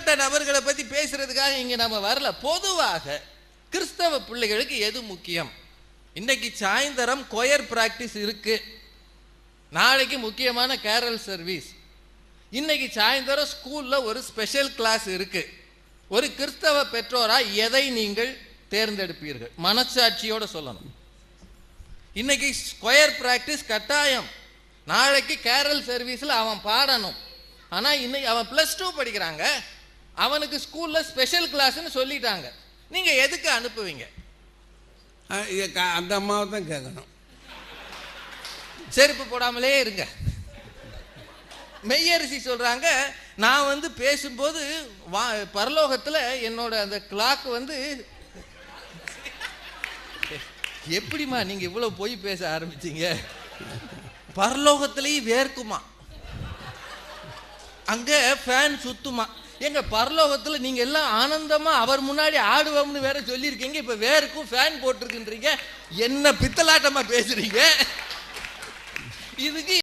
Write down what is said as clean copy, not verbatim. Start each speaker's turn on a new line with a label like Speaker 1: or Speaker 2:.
Speaker 1: தனிப்பட்ட நபர்களை பற்றி பேசுறதுக்காக இங்கே நம்ம வரல. பொதுவாக கிறிஸ்தவ பிள்ளைகளுக்கு எது முக்கியம்? இன்னைக்கு சாயந்தரம் கொயர் பிராக்டிஸ் இருக்கு, நாளைக்கு முக்கியமான கேரல் சர்வீஸ், இன்னைக்கு சாயந்தரம் ஸ்கூல்ல ஒரு ஸ்பெஷல் கிளாஸ் இருக்கு. ஒரு கிறிஸ்தவ பெற்றோரா எதை நீங்கள் தேர்ந்தெடுப்பீர்கள்? மனசாட்சியோட சொல்லணும். இன்னைக்கு ஸ்கொயர் பிராக்டிஸ் கட்டாயம், நாளைக்கு கேரல் சர்வீஸில் அவன் பாடணும். ஆனால் இன்னைக்கு அவன் +2 படிக்கிறாங்க, அவனுக்கு ஸ்கூலில் ஸ்பெஷல் கிளாஸ்ன்னு சொல்லிட்டாங்க. நீங்கள் எதுக்கு அனுப்புவீங்க?
Speaker 2: அந்த அம்மாவை தான் கேட்கணும்.
Speaker 1: செருப்பு போடாமலே இருங்க. மெய்யரசி சொல்கிறாங்க, நான் பேசும்போது பரலோகத்தில் என்னோட அந்த கிளாக் எப்படிமா நீங்கள் இவ்வளோ பொய் பேச ஆரம்பிச்சீங்க? பரலோகத்திலேயும் வேர்க்குமா, அங்கே ஃபேன் சுத்துமா. எங்க பரலோகத்தில் நீங்கள் எல்லாம் ஆனந்தமாக அவர் முன்னாடி ஆடுவோம்னு வேற சொல்லியிருக்கீங்க, இப்போ வேர்க்கும் ஃபேன் போட்டிருக்குன்றீங்க. என்ன பித்தலாட்டமாக பேசுறீங்க? இதுக்கு